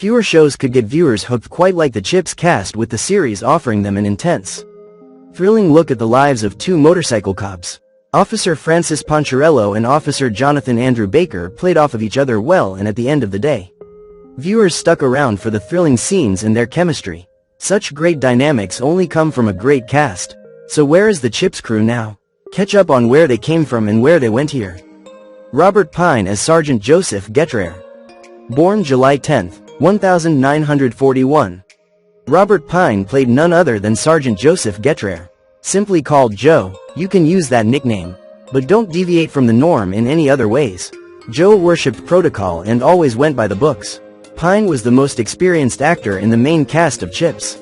Fewer shows could get viewers hooked quite like the CHiPs cast, with the series offering them an intense, thrilling look at the lives of two motorcycle cops. Officer Francis Poncherello and Officer Jonathan Andrew Baker played off of each other well, and at the end of the day, viewers stuck around for the thrilling scenes and their chemistry. Such great dynamics only come from a great cast. So where is the CHiPs crew now? Catch up on where they came from and where they went here. Robert Pine as Sergeant Joseph Getrair. Born July 10, 1941. Robert Pine played none other than Sergeant Joseph Getrair. Simply called Joe, you can use that nickname, but don't deviate from the norm in any other ways. Joe worshipped protocol and always went by the books. Pine was the most experienced actor in the main cast of CHiPs,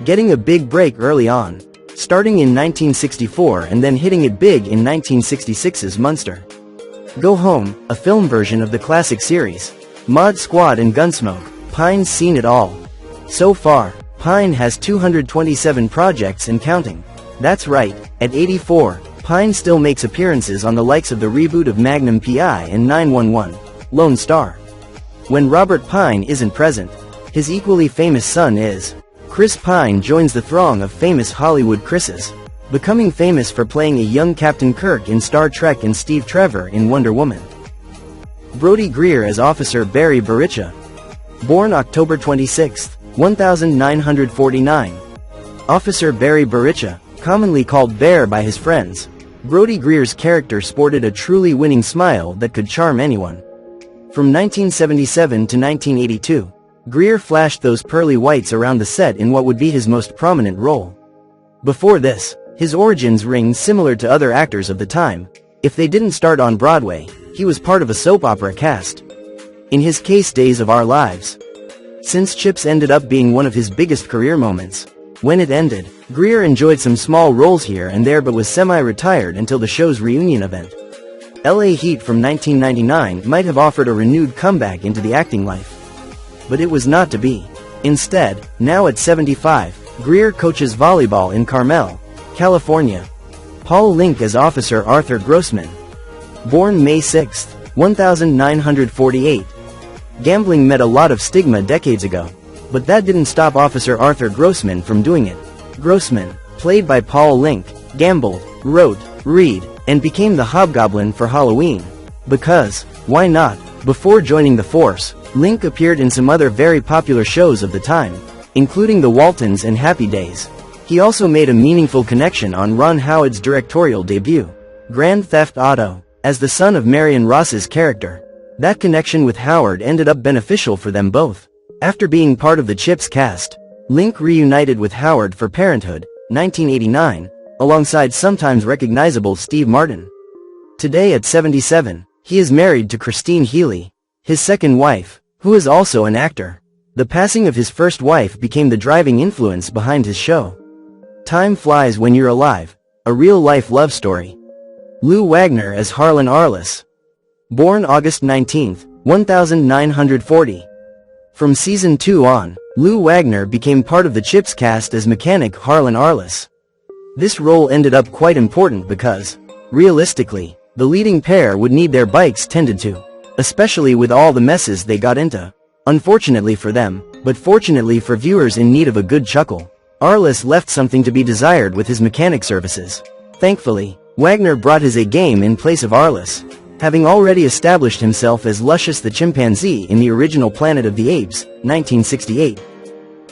getting a big break early on, starting in 1964 and then hitting it big in 1966's Munster Go Home, a film version of the classic series. Mod Squad and Gunsmoke. Pine's seen it all. So far, Pine has 227 projects and counting. That's right, at 84, Pine still makes appearances on the likes of the reboot of Magnum P.I. and 911, Lone Star. When Robert Pine isn't present, his equally famous son is. Chris Pine joins the throng of famous Hollywood Chris's, becoming famous for playing a young Captain Kirk in Star Trek and Steve Trevor in Wonder Woman. Brody Greer as Officer Barry Baricha. Born October 26, 1949. Officer Barry Baricha, commonly called Bear by his friends, Brody Greer's character sported a truly winning smile that could charm anyone. From 1977 to 1982, Greer flashed those pearly whites around the set in what would be his most prominent role. Before this, his origins ring similar to other actors of the time. If they didn't start on Broadway, he was part of a soap opera cast. In his case, Days of Our Lives. Since CHiPs ended up being one of his biggest career moments, when it ended, Greer enjoyed some small roles here and there but was semi-retired until the show's reunion event. LA Heat from 1999 might have offered a renewed comeback into the acting life, but it was not to be. Instead, now at 75, Greer coaches volleyball in Carmel, California. Paul Link as Officer Arthur Grossman. Born May 6, 1948. Gambling met a lot of stigma decades ago, but that didn't stop Officer Arthur Grossman from doing it. Grossman, played by Paul Link, gambled, wrote, read, and became the Hobgoblin for Halloween. Because, why not? Before joining the force, Link appeared in some other very popular shows of the time, including The Waltons and Happy Days. He also made a meaningful connection on Ron Howard's directorial debut, Grand Theft Auto, as the son of Marion Ross's character. That connection with Howard ended up beneficial for them both. After being part of the CHiPs cast, Link reunited with Howard for Parenthood, 1989, alongside sometimes recognizable Steve Martin. Today at 77, he is married to Christine Healy, his second wife, who is also an actor. The passing of his first wife became the driving influence behind his show. Time Flies When You're Alive, a real-life love story. Lou Wagner as Harlan Arliss. Born August 19, 1940. From Season 2 on, Lou Wagner became part of the CHiPs cast as mechanic Harlan Arliss. This role ended up quite important because, realistically, the leading pair would need their bikes tended to, especially with all the messes they got into. Unfortunately for them, but fortunately for viewers in need of a good chuckle, Arliss left something to be desired with his mechanic services. Thankfully, Wagner brought his A-game in place of Arliss, having already established himself as Lucius the chimpanzee in the original Planet of the Apes, 1968.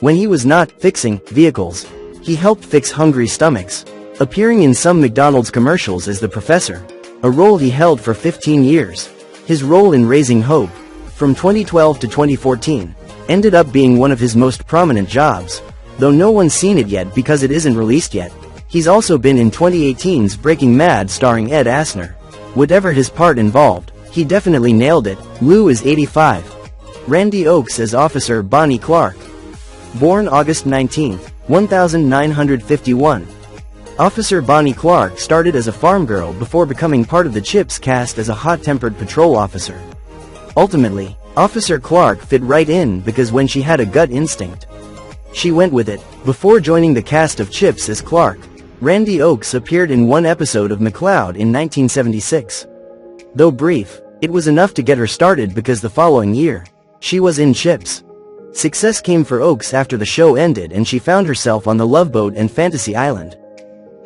When he was not fixing vehicles, he helped fix hungry stomachs, appearing in some McDonald's commercials as the Professor, a role he held for 15 years. His role in Raising Hope, from 2012 to 2014, ended up being one of his most prominent jobs, though no one's seen it yet because it isn't released yet. He's also been in 2018's Breaking Mad starring Ed Asner. Whatever his part involved, he definitely nailed it. Lou is 85. Randy Oakes as Officer Bonnie Clark. Born August 19, 1951. Officer Bonnie Clark started as a farm girl before becoming part of the CHiPs cast as a hot-tempered patrol officer. Ultimately, Officer Clark fit right in because when she had a gut instinct, she went with it. Before joining the cast of CHiPs as Clark, Randy Oakes appeared in one episode of McCloud in 1976. Though brief, it was enough to get her started because the following year, she was in CHiPs. Success came for Oaks after the show ended and she found herself on the Love Boat and Fantasy Island.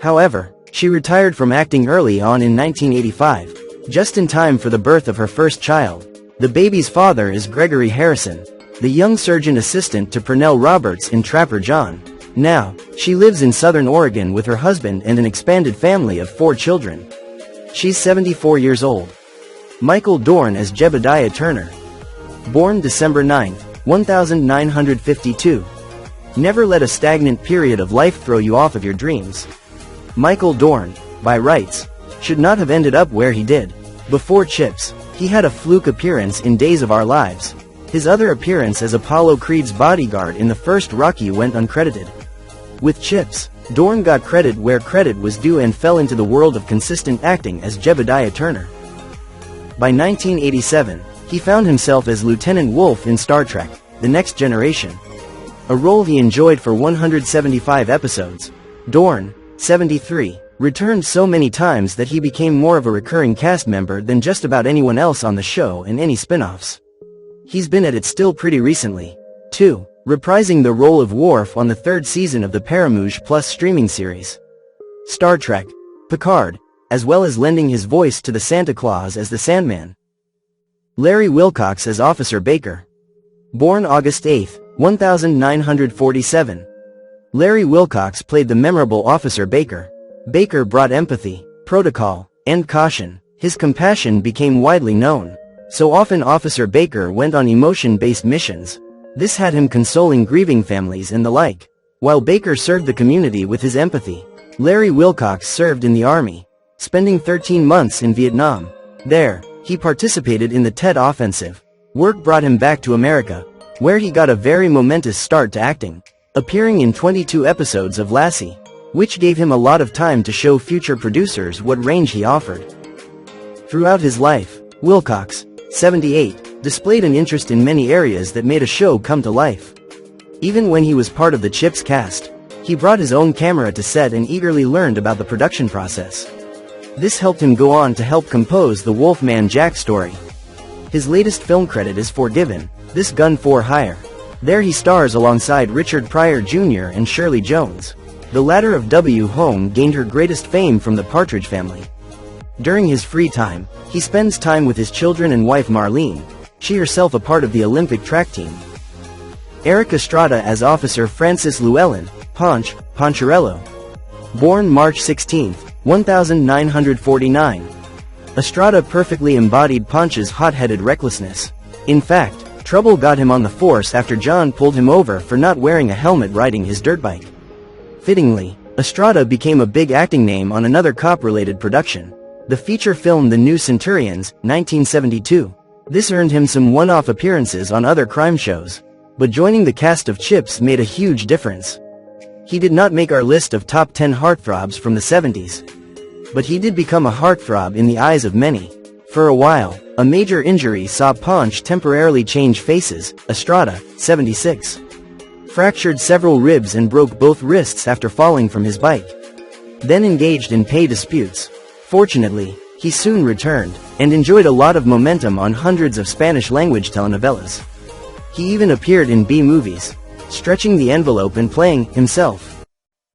However, she retired from acting early on in 1985, just in time for the birth of her first child. The baby's father is Gregory Harrison, the young surgeon assistant to Pernell Roberts in Trapper John. Now, she lives in Southern Oregon with her husband and an expanded family of 4 children. She's 74 years old. Michael Dorn as Jebediah Turner. Born December 9, 1952. Never let a stagnant period of life throw you off of your dreams. Michael Dorn, by rights, should not have ended up where he did. Before CHiPs, he had a fluke appearance in Days of Our Lives. His other appearance as Apollo Creed's bodyguard in the first Rocky went uncredited. With CHiPs, Dorn got credit where credit was due and fell into the world of consistent acting as Jebediah Turner. By 1987, he found himself as Lieutenant Wolf in Star Trek: The Next Generation, a role he enjoyed for 175 episodes. Dorn, 73, returned so many times that he became more of a recurring cast member than just about anyone else on the show and any spin-offs. He's been at it still pretty recently, too, reprising the role of Worf on the 3rd season of the Paramount Plus streaming series Star Trek: Picard, as well as lending his voice to the Santa Claus as the Sandman. Larry Wilcox as Officer Baker. Born August 8, 1947. Larry Wilcox played the memorable Officer Baker. Baker brought empathy, protocol, and caution. His compassion became widely known. So often Officer Baker went on emotion-based missions. This had him consoling grieving families and the like. While Baker served the community with his empathy, Larry Wilcox served in the Army, spending 13 months in Vietnam. There, he participated in the Tet Offensive. Work brought him back to America, where he got a very momentous start to acting, appearing in 22 episodes of Lassie, which gave him a lot of time to show future producers what range he offered. Throughout his life, Wilcox, 78, displayed an interest in many areas that made a show come to life. Even when he was part of the CHiPs cast, he brought his own camera to set and eagerly learned about the production process. This helped him go on to help compose the Wolfman Jack story. His latest film credit is Forgiven, This Gun for Hire. There he stars alongside Richard Pryor Jr. and Shirley Jones. The latter of W. Home gained her greatest fame from the Partridge Family. During his free time, he spends time with his children and wife Marlene, she herself a part of the Olympic track team. Eric Estrada as Officer Francis Llewellyn, Poncherello. Born March 16, 1949. Estrada perfectly embodied Ponch's hot-headed recklessness. In fact, trouble got him on the force after John pulled him over for not wearing a helmet riding his dirt bike. Fittingly, Estrada became a big acting name on another cop-related production, the feature film The New Centurions, 1972. This earned him some one-off appearances on other crime shows, but joining the cast of CHiPs made a huge difference. He did not make our list of top 10 heartthrobs from the 70s. But he did become a heartthrob in the eyes of many. For a while, a major injury saw Ponch temporarily change faces. Estrada, 76. Fractured several ribs and broke both wrists after falling from his bike. Then engaged in pay disputes. Fortunately, he soon returned, and enjoyed a lot of momentum on hundreds of Spanish-language telenovelas. He even appeared in B-movies, stretching the envelope and playing himself.